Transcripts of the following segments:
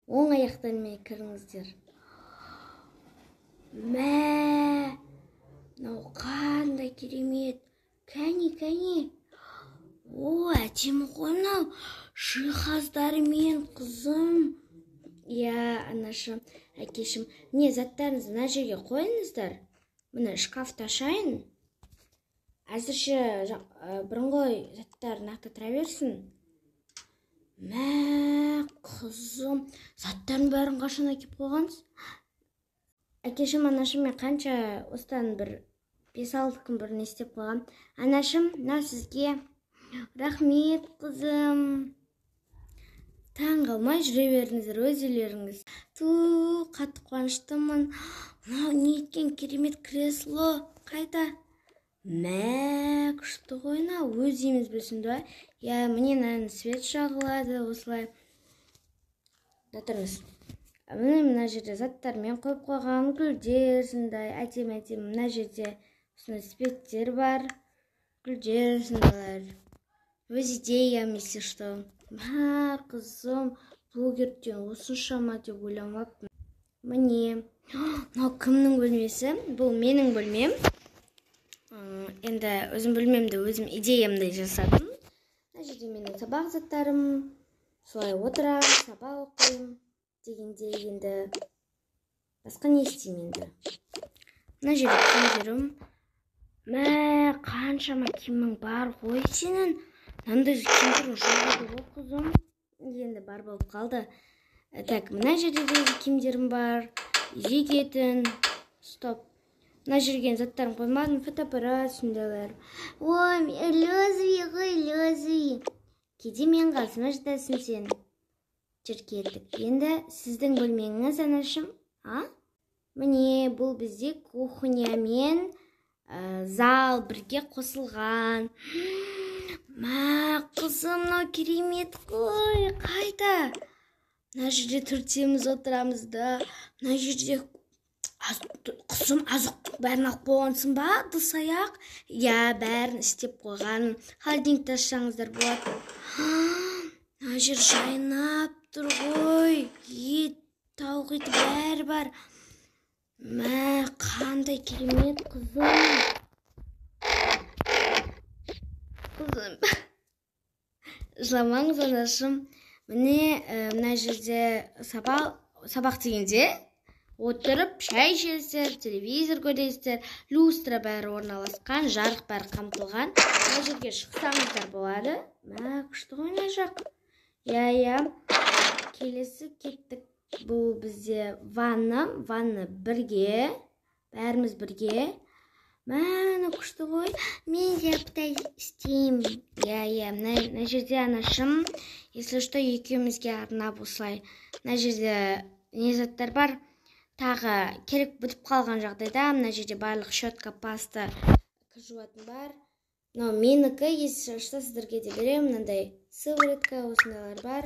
Оң аяқтан мен кіріңіздер. Мә, мынау қандай керемет. Кәне. О, әдемі ғой мынау. Жиһаздарымен, қызым. Я, анашым, әкешім. Не, заттарыңызды мына жерге қойыңыздар. Міне шкафты ашайын. Әзірше бұрынғой заттар нақтыра берсін. Мә, қызым, заттардың бәрін қашан әкеп қойғансыз? Әкешім, анашым, мен қанша осыдан бір 5-6 күн бұрын істеп қойғам. Анашым, мынау сізге. Рахмет, қызым. Таң қалмай жүре беріңіздер өз үйлеріңіз. Қатты қуаныштымын. Мынау неткен керемет кресло. Қайда? Мә, күшті ғой мынау. Өз үйіміз білсінді ғой. Я, міне свет жағылады осылай. Тұрыңыз. Мына жерде заттармен қойып қойған гүлдер, сондай әдемі. Мына жерде светтер бар. Гүлдер, сондайлар. Өз идеям, если что. Мә, қызым, блогерден осыншама деп ойламаппын. Міне. Мынау кімнің бөлмесі? Бұл менің бөлмем. Енді өзім бөлмемді өзім идеямды жасадым. Мына жерде менің сабақ заттарым. Солай отырам, сабақ оқимын дегенде енді басқа не істеймін енді. Мына жерде киімдерім. Мә, қаншама киімің бар ғой сенің. Мынандай киімдерің жоқ еді ғой, қызым. Енді бар болып қалды. Так, мына жерде де киімдерім бар. Үйге кетін. Стоп. Мына жерген заттарын қоймадым, фотоаппарат, сондайлар. Ой, лезви ғой, лезви. Кейде мен қасыма жатасың сен. Жүр кеттік. Енді сіздің бөлмеңіз, анашым. Міне, бұл бізде кухня мен зал бірге қосылған. Мә, қызым, мынау керемет қой. Қайда? Мына жерде төртеуміз отырамыз да. Мына жерде қызым азық бәрін алып қойғансың ба? Дұрыс аяқ? Я, бәрін істеп қойған. Холодильникті ашсаңыздар болады. Мына жер жайнап тұр ғой. Ет, тауық еті бәрі бар. Мә, қандай керемет, қызым. Қызым. Жыламаңыз, анашым. Міне, мына жерде сабақ дегенде отырып, шай ішесіздер, телевизор көресіздер, люстра бәрі орналасқан, жарық бәрі қамтылған. Мына жерге шықсаңыздар болады. Мә, күшті ғой мына жақ. Я, келесі кеттік. Бұл бізде ванна бірге, бәріміз бірге. Мә, күшті ғой. Мен жаптай істеймін. Я, мына жерде анашым, если что, екеумізге арнап осылай. Мына жерде не заттар бар? Тағы керек бітіп қалған жағдайда, мына жерде барлық щетка, паста, кір жуатын бар. Мынау менікі, если что, сіздерге де беремін. Мынандай сыворотка, осындайлар бар.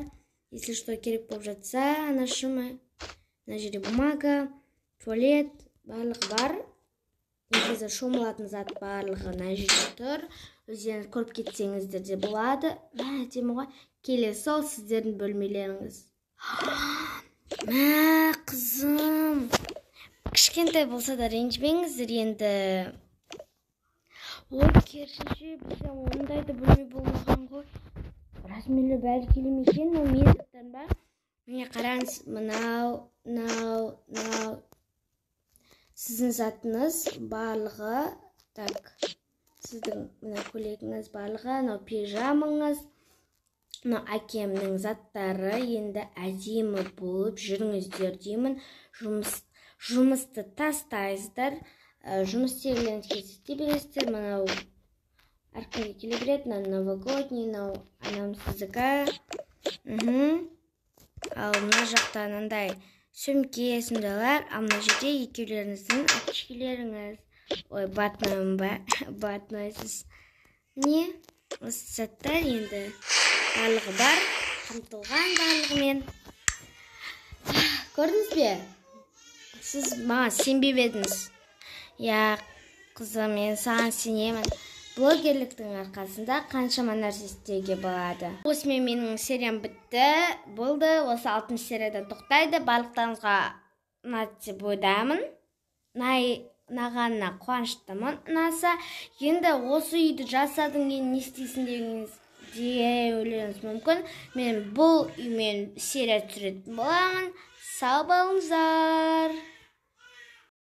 Если что, керек болып жатса, анашыма. Мына жерде бумага, туалет, барлығы бар. Негізі шомылатын зат барлығы мына жерде тұр. Өздеріңіз көріп кетсеңіздер де болады. Мә, әдемі ғой. Келесі сол сіздердің бөлмелеріңіз. Мә, қызым. Кішкентай болса да ренжімеңіздер енді. Ой, керісінше бізде ондайды бөлме болмаған ғой. Размерлі бәрі келем екен, ол мезгіттен ба? Міне қараңыз, мынау. Сіздің затыңыз барлығы. Так, сіздің мына көйлегіңіз барлығы, мынау пижамаңыз. Мына әкемнің заттары енді әдемі болып жүріңіздер деймін. Жұмысты тастайсыздар. Жұмыс істегілеріңіз келсе істей бересіздер. Мынау әркімге келе береді. Мынау новогодний, мынау анам сіздікі. Ал мына жақта мынандай сөмке, сондайлар. Ал мына жерде екеулеріңіздің әкешкелеріңіз. Ой, батнойым ба? Батнойсыз. Не? Осы заттар енді барлығы бар, қамтылған барлығымен. Көрдіңіз бе? Сіз маған сенбеп едіңіз. Я, қызым, мен саған сенемін. блогерліктің арқасында қаншама нәрсе істеуге болады. Осымен менің сериям бітті. Болды. Осы 6 серияда тоқтайды. Барлықтарыңызға ұнады деп ойдамын. Нағанына қуаныштымын. Ұнаса, енді осы үйді жасадың кейін не істейсің деген ойлауыңыз мүмкін. Мен бұл үймен серия түсіретін боламын. Сау болыңыздар.